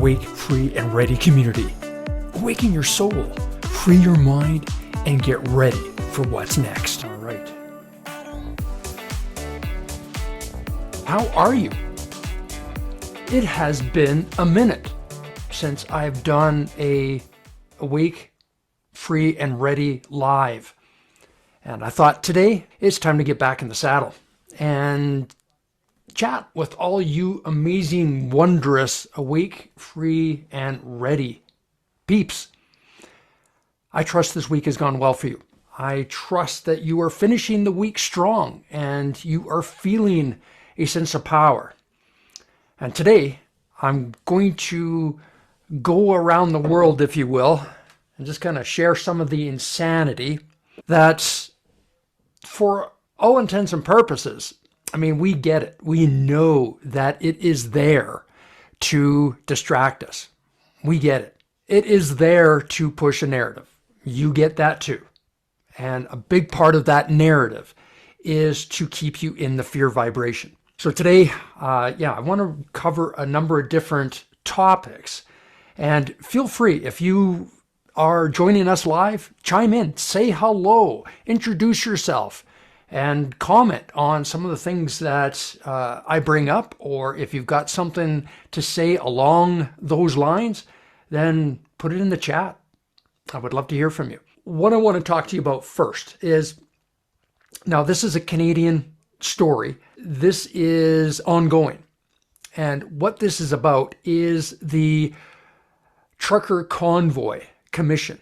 awake, free, and ready community. Awaken your soul, free your mind, and get ready for what's next. All right. How are you? It has been a minute since I've done a Awake, Free, and Ready live. And I thought today it's time to get back in the saddle and chat with all you amazing, wondrous, awake, free, and ready peeps. I trust this week has gone well for you. I trust that you are finishing the week strong and you are feeling a sense of power. And today I'm going to go around the world, if you will, and just kind of share some of the insanity that, for all intents and purposes, I mean, we get it. We know that it is there to distract us. We get it. It is there to push a narrative. You get that too. And a big part of that narrative is to keep you in the fear vibration. So today, I want to cover a number of different topics. And feel free, if you are joining us live, chime in, say hello, introduce yourself, and comment on some of the things that I bring up, or if you've got something to say along those lines, then put it in the chat. I would love to hear from you. What I want to talk to you about first is, now this is a Canadian story. This is ongoing. And what this is about is the Trucker Convoy Commission.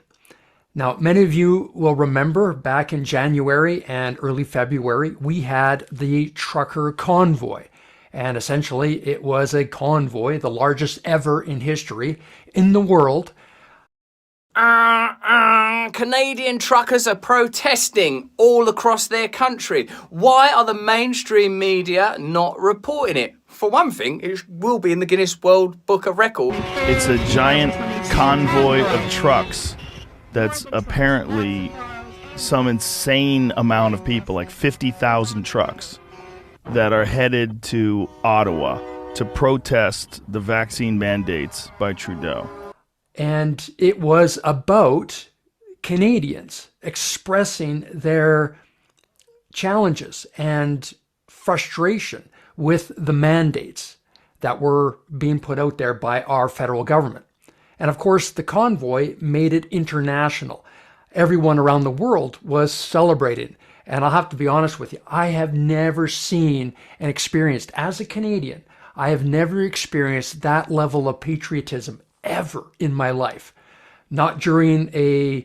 Now, many of you will remember back in January and early February, we had the Trucker Convoy. And essentially, it was a convoy, the largest ever in history in the world. Canadian truckers are protesting all across their country. Why are the mainstream media not reporting it? For one thing, it will be in the Guinness World Book of Records. It's a giant convoy of trucks that's apparently some insane amount of people, like 50,000 trucks, that are headed to Ottawa to protest the vaccine mandates by Trudeau. And it was about Canadians expressing their challenges and frustration with the mandates that were being put out there by our federal government. And of course, the convoy made it international. Everyone around the world was celebrating. And I'll have to be honest with you, I have never seen and experienced, as a Canadian, I have never experienced that level of patriotism ever in my life. Not during a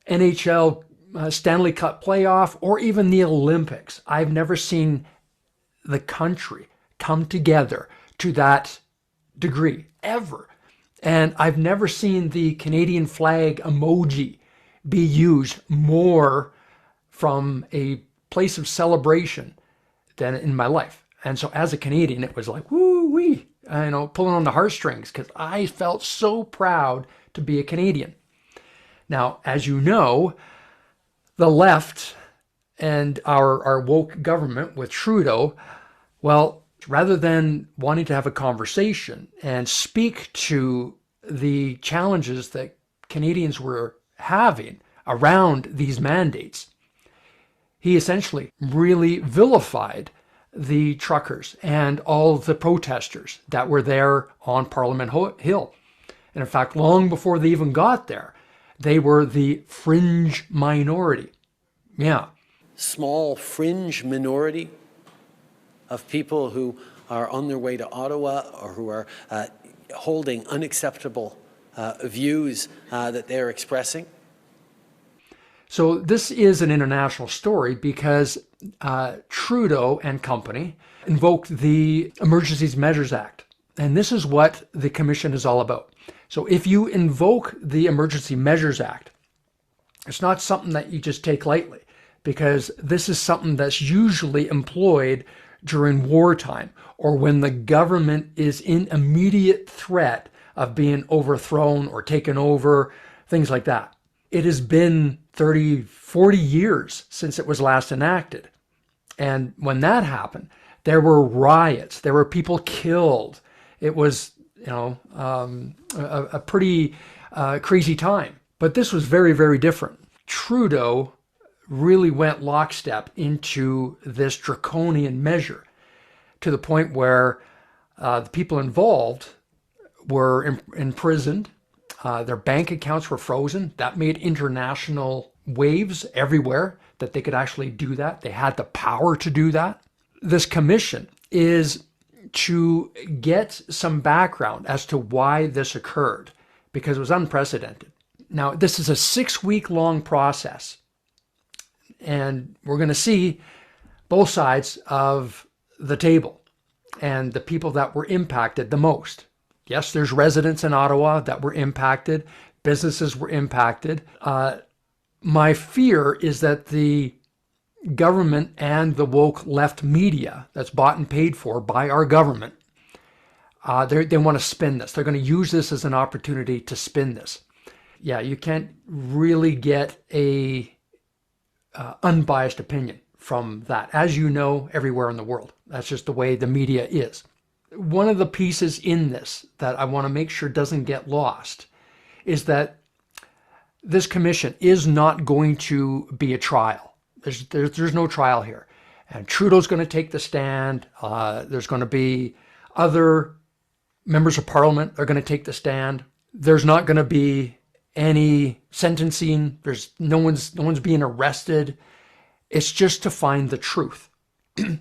NHL Stanley Cup playoff or even the Olympics. I've never seen the country come together to that degree, ever. And I've never seen the Canadian flag emoji be used more from a place of celebration than in my life. And so as a Canadian, it was like, woo-wee, pulling on the heartstrings, because I felt so proud to be a Canadian. Now, as you know, the left and our woke government with Trudeau, well, rather than wanting to have a conversation and speak to the challenges that Canadians were having around these mandates, he essentially really vilified the truckers and all the protesters that were there on Parliament Hill. And in fact, long before they even got there, they were the fringe minority. Yeah. Small fringe minority of people who are on their way to Ottawa or who are holding unacceptable views that they're expressing. So this is an international story because Trudeau and company invoked the Emergencies Measures Act. And this is what the commission is all about. So if you invoke the Emergency Measures Act, it's not something that you just take lightly, because this is something that's usually employed during wartime or when the government is in immediate threat of being overthrown or taken over, things like that. It has been 30, 40 years since it was last enacted. And when that happened, there were riots, there were people killed. It was a pretty crazy time. But this was very, very different. Trudeau really went lockstep into this draconian measure to the point where the people involved were imprisoned. Their bank accounts were frozen. That made international waves everywhere that they could actually do that. They had the power to do that. This commission is to get some background as to why this occurred, because it was unprecedented. Now, this is a 6-week-long process, and we're going to see both sides of the table and the people that were impacted the most. Yes, there's residents in Ottawa that were impacted. Businesses were impacted. My fear is that the government and the woke left media that's bought and paid for by our government, they want to spin this. They're going to use this as an opportunity to spin this. Yeah, you can't really get a unbiased opinion from that, as you know, everywhere in the world. That's just the way the media is. One of the pieces in this that I want to make sure doesn't get lost is that this commission is not going to be a trial. There's no trial here. And Trudeau's going to take the stand. There's going to be other members of parliament that are going to take the stand. There's not going to be any sentencing. There's no one's being arrested. It's just to find the truth.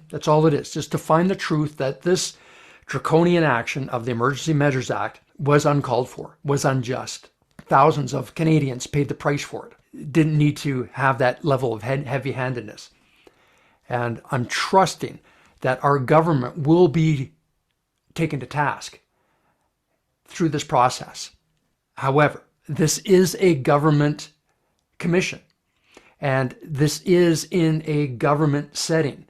That's all it is, just to find the truth that this draconian action of the Emergency Measures Act was uncalled for, was unjust. Thousands of Canadians paid the price for it. Didn't need to have that level of heavy-handedness. And I'm trusting that our government will be taken to task through this process. However, this is a government commission, and this is in a government setting.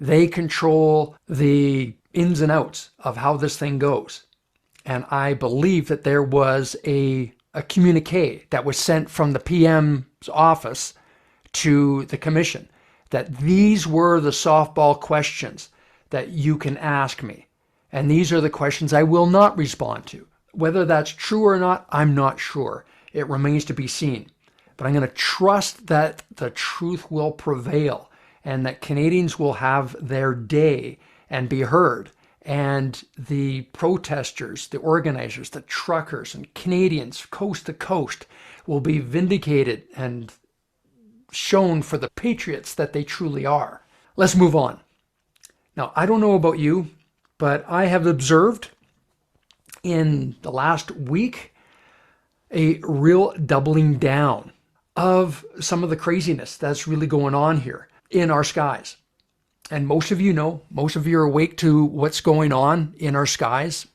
They control the ins and outs of how this thing goes. And I believe that there was a communique that was sent from the PM's office to the commission, that these were the softball questions that you can ask me. And these are the questions I will not respond to. Whether that's true or not, I'm not sure. It remains to be seen. But I'm going to trust that the truth will prevail and that Canadians will have their day and be heard. And the protesters, the organizers, the truckers and Canadians coast to coast will be vindicated and shown for the patriots that they truly are. Let's move on. Now, I don't know about you, but I have observed in the last week a real doubling down of some of the craziness that's really going on here in our skies. And most of you know, most of you are awake to what's going on in our skies.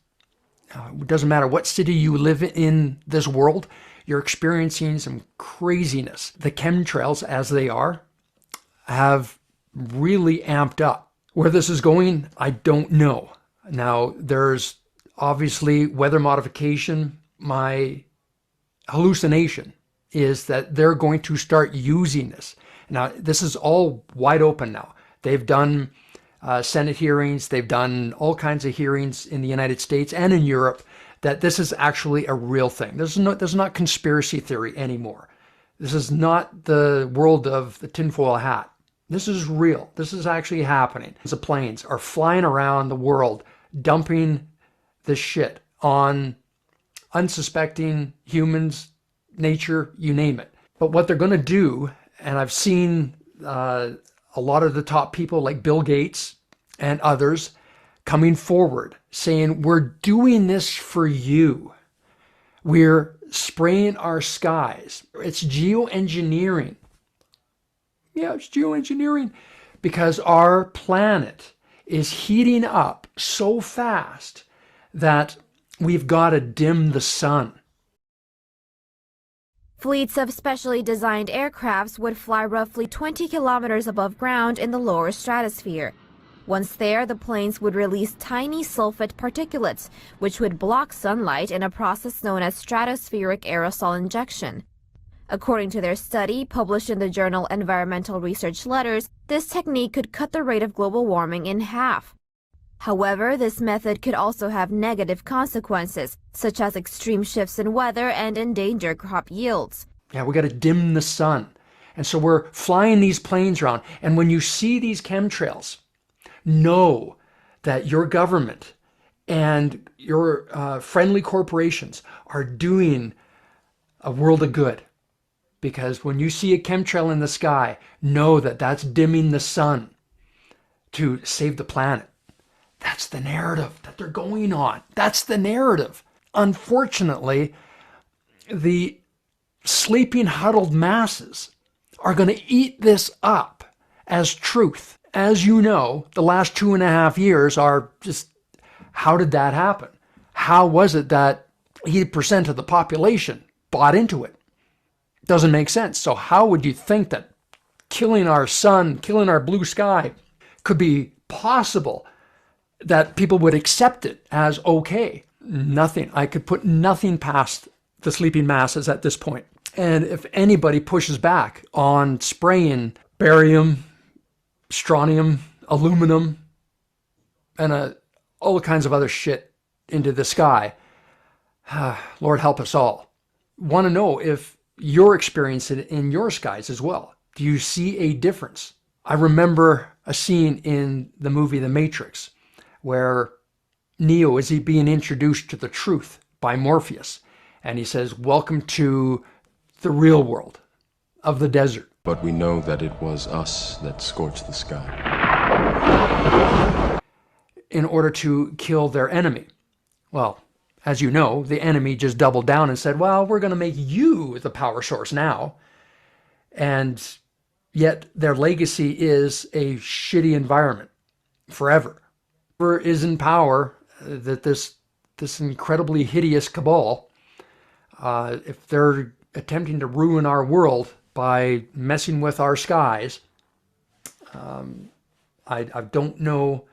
It doesn't matter what city you live in this world, you're experiencing some craziness. The chemtrails, as they are, have really amped up. Where this is going, I don't know. Now, there's obviously weather modification. My hallucination is that they're going to start using this. Now, this is all wide open now. They've done Senate hearings. They've done all kinds of hearings in the United States and in Europe that this is actually a real thing. This is not conspiracy theory anymore. This is not the world of the tinfoil hat. This is real. This is actually happening. The planes are flying around the world, dumping this shit on unsuspecting humans, nature, you name it. But what they're going to do, and I've seen a lot of the top people like Bill Gates and others coming forward saying, we're doing this for you. We're spraying our skies. It's geoengineering. Yeah, it's geoengineering because our planet is heating up so fast that we've got to dim the sun. Fleets of specially designed aircrafts would fly roughly 20 kilometers above ground in the lower stratosphere. Once there, the planes would release tiny sulfate particulates, which would block sunlight in a process known as stratospheric aerosol injection. According to their study, published in the journal Environmental Research Letters, this technique could cut the rate of global warming in half. However, this method could also have negative consequences, such as extreme shifts in weather and endanger crop yields. Yeah, we got to dim the sun. And so we're flying these planes around. And when you see these chemtrails, know that your government and your friendly corporations are doing a world of good. Because when you see a chemtrail in the sky, know that that's dimming the sun to save the planet. That's the narrative that they're going on. That's the narrative. Unfortunately, the sleeping, huddled masses are going to eat this up as truth. As you know, the last 2.5 years are just, how did that happen? How was it that 80% of the population bought into it? Doesn't make sense. So how would you think that killing our sun, killing our blue sky could be possible, that people would accept it as okay? Nothing. I could put nothing past the sleeping masses at this point. And if anybody pushes back on spraying barium, strontium, aluminum, and all kinds of other shit into the sky, Lord help us all. Want to know if you're experiencing it in your skies as well. Do you see a difference? I remember a scene in the movie The Matrix where Neo is being introduced to the truth by Morpheus. And he says, welcome to the real world of the desert. But we know that it was us that scorched the sky. In order to kill their enemy. Well, as you know, the enemy just doubled down and said, well, we're going to make you the power source now. And yet their legacy is a shitty environment forever. Whoever is in power, that this incredibly hideous cabal, if they're attempting to ruin our world by messing with our skies, I don't know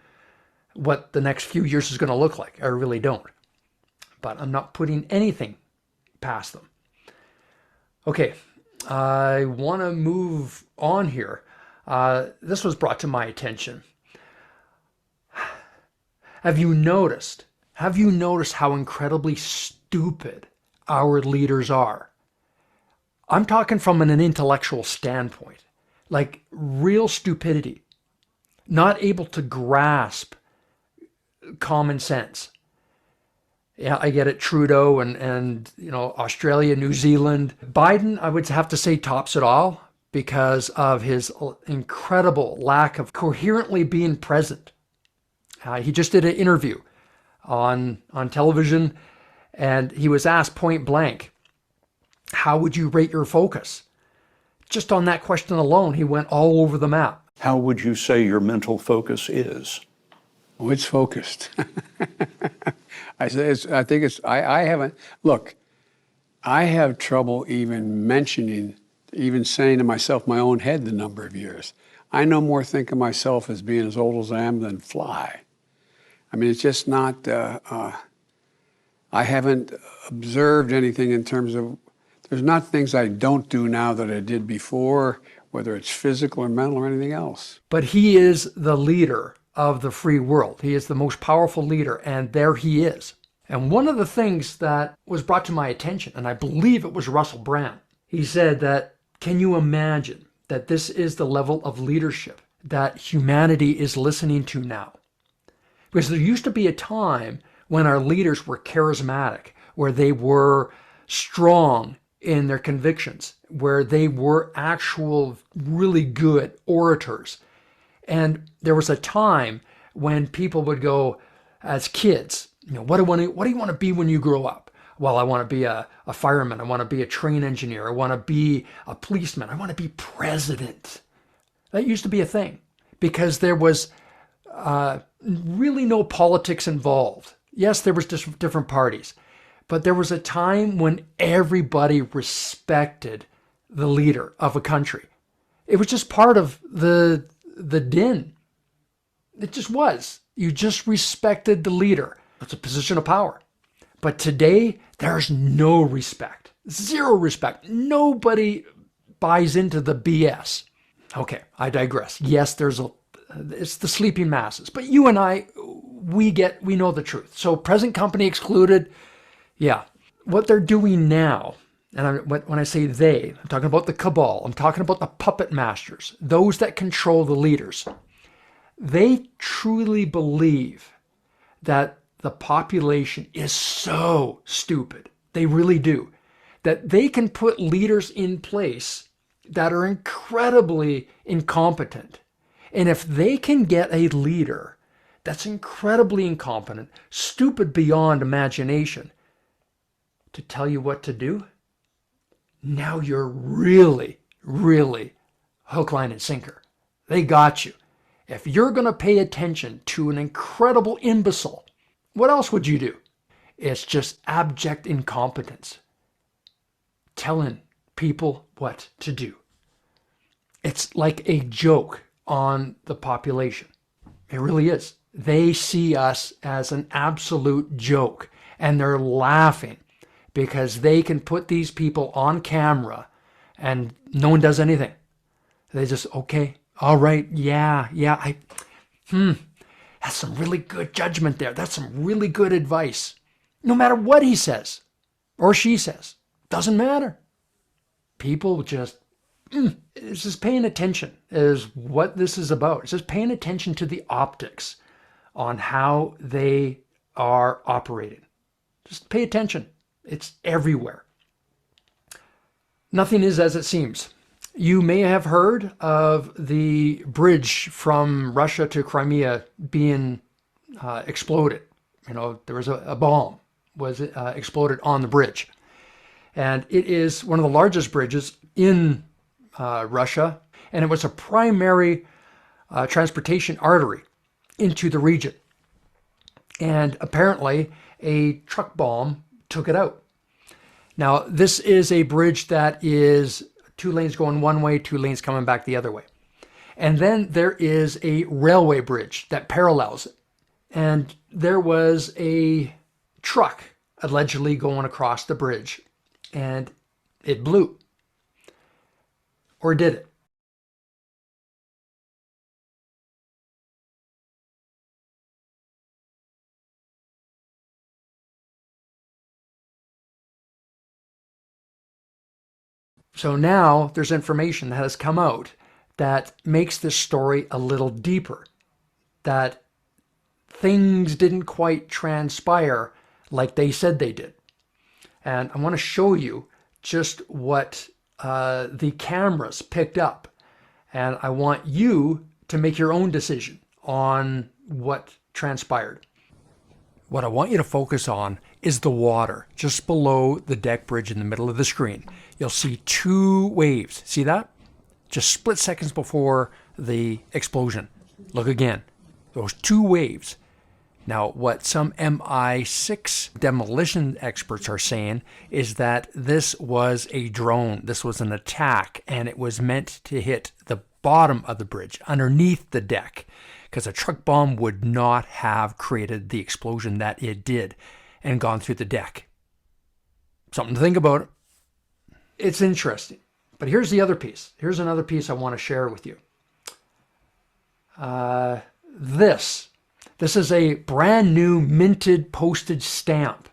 what the next few years is going to look like. I really don't. But I'm not putting anything past them. Okay, I want to move on here. This was brought to my attention. Have you noticed how incredibly stupid our leaders are? I'm talking from an intellectual standpoint, like real stupidity, not able to grasp common sense. Yeah, I get it, Trudeau and Australia, New Zealand. Biden, I would have to say, tops it all because of his incredible lack of coherently being present. He just did an interview on television, and he was asked point blank, how would you rate your focus? Just on that question alone, he went all over the map. How would you say your mental focus is? Oh, it's focused. I haven't, look, I have trouble even saying to myself my own head the number of years. I no more think of myself as being as old as I am than fly. I mean, it's just not, I haven't observed anything in terms of, there's not things I don't do now that I did before, whether it's physical or mental or anything else. But he is the leader of the free world. He is the most powerful leader, and there he is. And one of the things that was brought to my attention, and I believe it was Russell Brand, he said that, can you imagine that this is the level of leadership that humanity is listening to now? Because there used to be a time when our leaders were charismatic, where they were strong in their convictions, where they were actual really good orators. And there was a time when people would go, as kids, what do you want to be when you grow up? Well, I want to be a fireman. I want to be a train engineer. I want to be a policeman. I want to be president. That used to be a thing because there was really no politics involved. Yes, there was different parties, but there was a time when everybody respected the leader of a country. It was just part of the din. It just was. You just respected the leader. It's a position of power. But today, there's no respect. Zero respect. Nobody buys into the BS. Okay, I digress. Yes, it's the sleeping masses. But you and I, we know the truth. So present company excluded. Yeah. What they're doing now, and when I say they, I'm talking about the cabal. I'm talking about the puppet masters, those that control the leaders. They truly believe that the population is so stupid. They really do. That they can put leaders in place that are incredibly incompetent. And if they can get a leader that's incredibly incompetent, stupid beyond imagination, to tell you what to do, now you're really, really hook, line, and sinker. They got you. If you're going to pay attention to an incredible imbecile, what else would you do? It's just abject incompetence. Telling people what to do. It's like a joke on the population. It really is. They see us as an absolute joke, and they're laughing because they can put these people on camera and no one does anything. They just, okay, all right, yeah, that's some really good judgment there. That's some really good advice. No matter what he says or she says, doesn't matter. People just, it's just paying attention is what this is about. It's just paying attention to the optics on how they are operating. Just pay attention. It's everywhere. Nothing is as it seems. You may have heard of the bridge from Russia to Crimea being exploded. You know, there was a bomb was exploded on the bridge. And it is one of the largest bridges in Russia. And it was a primary transportation artery into the region. And apparently a truck bomb took it out. Now, this is a bridge that is 2 lanes going one way, 2 lanes coming back the other way. And then there is a railway bridge that parallels it. And there was a truck allegedly going across the bridge, and it blew. Or did it? So now there's information that has come out that makes this story a little deeper, that things didn't quite transpire like they said they did. And I want to show you just what the cameras picked up. And I want you to make your own decision on what transpired. What I want you to focus on is the water just below the deck bridge in the middle of the screen. You'll see 2 waves. See that? Just split seconds before the explosion. Look again. Those 2 waves. Now, what some MI6 demolition experts are saying is that this was a drone. This was an attack, and it was meant to hit the bottom of the bridge, underneath the deck, because a truck bomb would not have created the explosion that it did and gone through the deck. Something to think about. It's interesting. But here's the other piece. Here's another piece I want to share with you. This is a brand new minted postage stamp.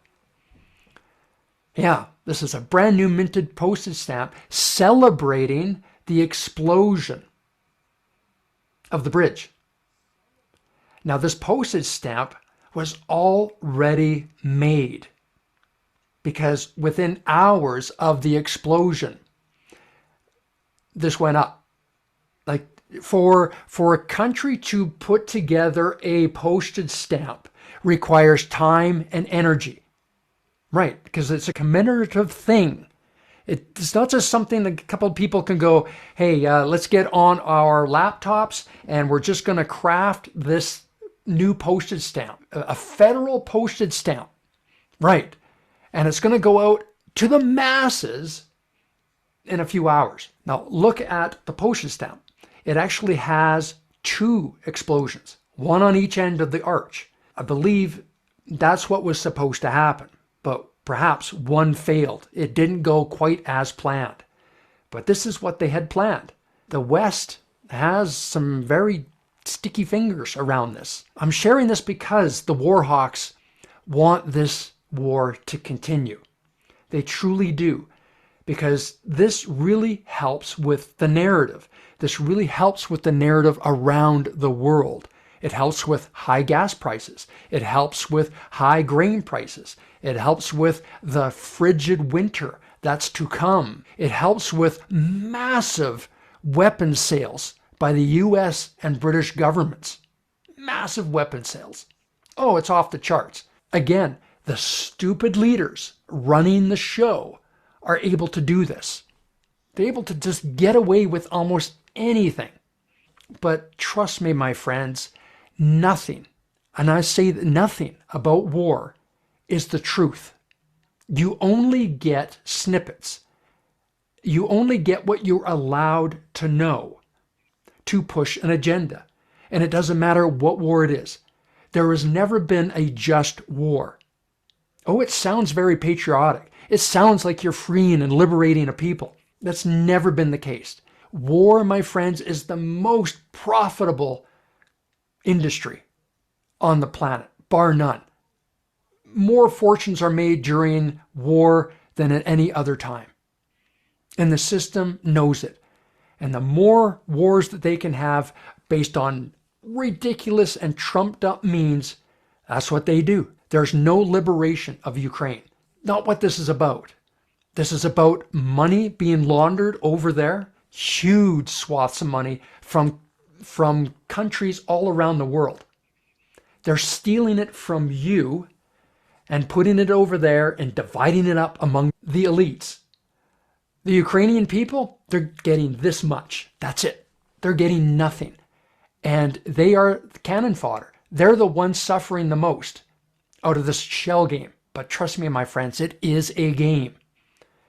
Yeah, this is a brand new minted postage stamp celebrating the explosion of the bridge. Now, this postage stamp was already made because within hours of the explosion, this went up. Like, for a country to put together a postage stamp requires time and energy. Right, because it's a commemorative thing. It's not just something that a couple of people can go, hey, let's get on our laptops and we're just going to craft this new postage stamp, a federal postage stamp. Right, and it's going to go out to the masses in a few hours. Now, look at the postage stamp. It actually has 2 explosions, one on each end of the arch. I believe that's what was supposed to happen, but perhaps one failed. It didn't go quite as planned. But this is what they had planned. The West has some very sticky fingers around this. I'm sharing this because the war hawks want this war to continue. They truly do, because this really helps with the narrative. This really helps with the narrative around the world. It helps with high gas prices. It helps with high grain prices. It helps with the frigid winter that's to come. It helps with massive weapons sales by the US and British governments. Massive weapons sales. Oh, it's off the charts. Again, the stupid leaders running the show are able to do this. They're able to just get away with almost anything. But trust me, my friends, nothing, and I say that nothing about war is the truth. You only get snippets. You only get what you're allowed to know to push an agenda. And it doesn't matter what war it is. There has never been a just war. Oh, it sounds very patriotic. It sounds like you're freeing and liberating a people. That's never been the case. War, my friends, is the most profitable industry on the planet, bar none. More fortunes are made during war than at any other time. And the system knows it. And the more wars that they can have based on ridiculous and trumped up means, that's what they do. There's no liberation of Ukraine. Not what this is about. This is about money being laundered over there, huge swaths of money from countries all around the world. They're stealing it from you and putting it over there and dividing it up among the elites. The Ukrainian people, they're getting this much. That's it. They're getting nothing. And they are cannon fodder. They're the ones suffering the most out of this shell game. But trust me, my friends, it is a game.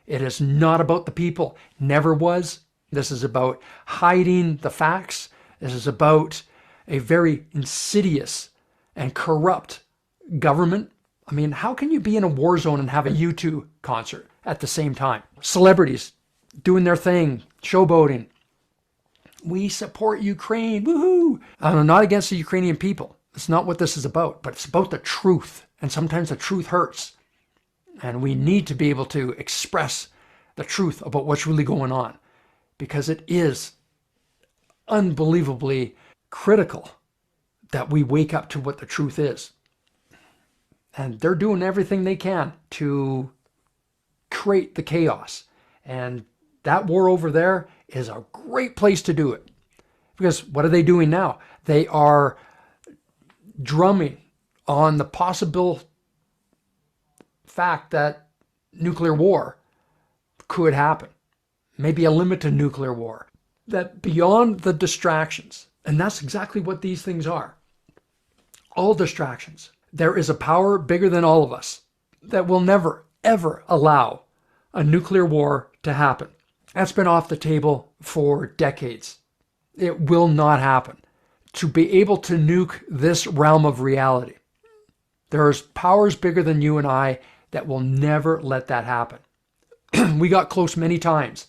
It is not about the people. Never was. This is about hiding the facts. This is about a very insidious and corrupt government. I mean, how can you be in a war zone and have a U2 concert at the same time? Celebrities doing their thing, showboating. We support Ukraine, woohoo! I'm not against the Ukrainian people. It's not what this is about, but it's about the truth. And sometimes the truth hurts. And we need to be able to express the truth about what's really going on, because it is unbelievably critical that we wake up to what the truth is. And they're doing everything they can to create the chaos. And that war over there is a great place to do it. Because what are they doing now? They are drumming on the possible fact that nuclear war could happen. Maybe a limited nuclear war. That beyond the distractions, and that's exactly what these things are. All distractions. There is a power bigger than all of us that will never, ever allow a nuclear war to happen. That's been off the table for decades. It will not happen. To be able to nuke this realm of reality, there's powers bigger than you and I that will never let that happen. We got close many times,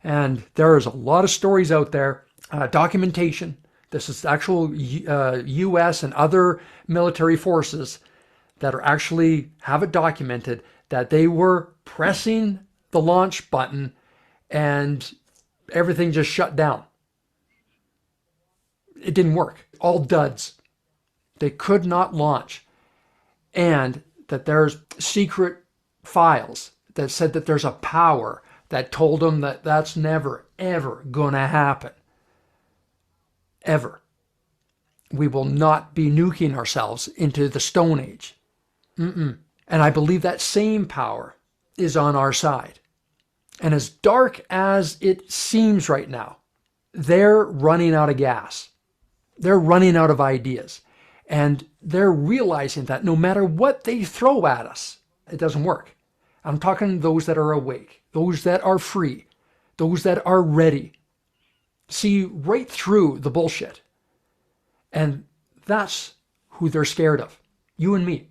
and there's a lot of stories out there, documentation. This is actual U.S. and other military forces that are actually have it documented that they were pressing the launch button and everything just shut down. It didn't work. All duds. They could not launch. And that there's secret files that said that there's a power that told them that that's never, ever going to happen. Ever. We will not be nuking ourselves into the Stone Age. And I believe that same power is on our side. And as dark as it seems right now, they're running out of gas. They're running out of ideas. And they're realizing that no matter what they throw at us, it doesn't work. I'm talking those that are awake, those that are free, those that are ready. See right through the bullshit. And that's who they're scared of, you and me.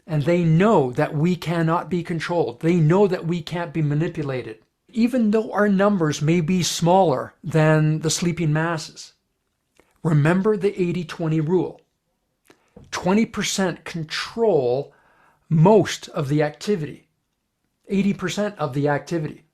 And they know that we cannot be controlled. They know that we can't be manipulated, even though our numbers may be smaller than the sleeping masses. Remember the 80-20 rule. 20% control most of the activity, 80% of the activity.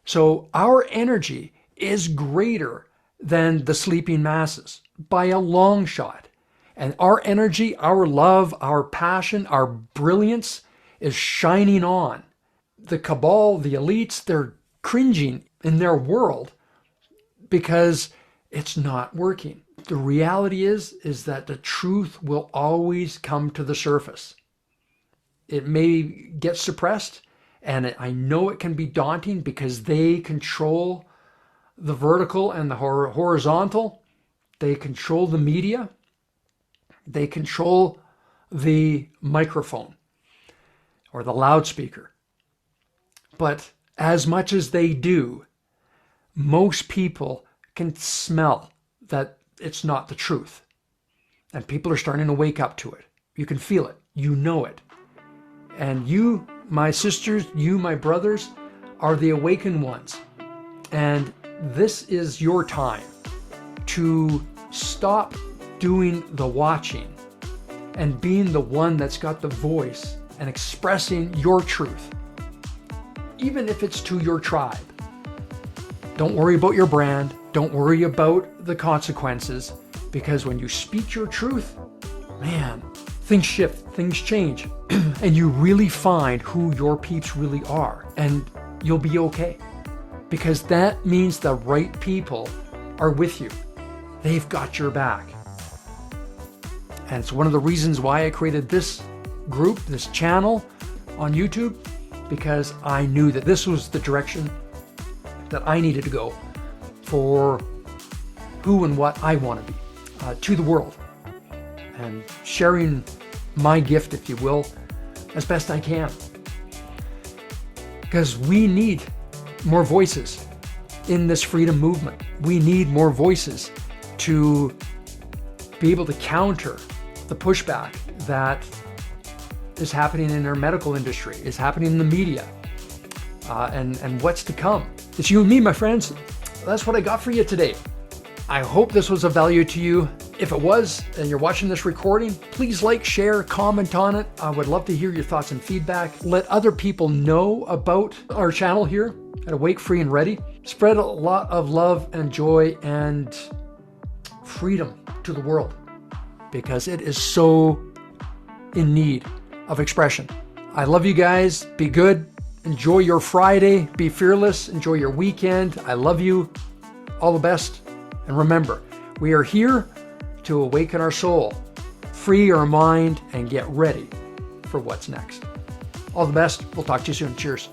So our energy is greater than the sleeping masses by a long shot. And our energy, our love, our passion, our brilliance is shining on. The cabal, the elites, they're cringing in their world because it's not working. The reality is that the truth will always come to the surface. It may get suppressed, and I know it can be daunting because they control the vertical and the horizontal. They control the media. They control the microphone or the loudspeaker. But as much as they do, most people can smell that it's not the truth. And people are starting to wake up to it. You can feel it. You know it. And you, my sisters, you, my brothers, are the awakened ones. And this is your time to stop doing the watching and being the one that's got the voice and expressing your truth, even if it's to your tribe. Don't worry about your brand. Don't worry about the consequences, because when you speak your truth, man, things shift, things change, and you really find who your peeps really are, and you'll be okay, because that means the right people are with you. They've got your back. And it's one of the reasons why I created this group, this channel on YouTube, because I knew that this was the direction that I needed to go for who and what I want to be to the world, and sharing my gift, if you will, as best I can. Because we need more voices in this freedom movement. We need more voices to be able to counter the pushback that is happening in our medical industry, is happening in the media, and what's to come. It's you and me, my friends. That's what I got for you today. I hope this was of value to you. If it was, and you're watching this recording, please like, share, comment on it. I would love to hear your thoughts and feedback. Let other people know about our channel here at Awake, Free, and Ready. Spread a lot of love and joy and freedom to the world, because it is so in need of expression. I love you guys. Be good. Enjoy your Friday. Be fearless. Enjoy your weekend. I love you. All the best. And remember, we are here to awaken our soul, free our mind, and get ready for what's next. All the best. We'll talk to you soon. Cheers.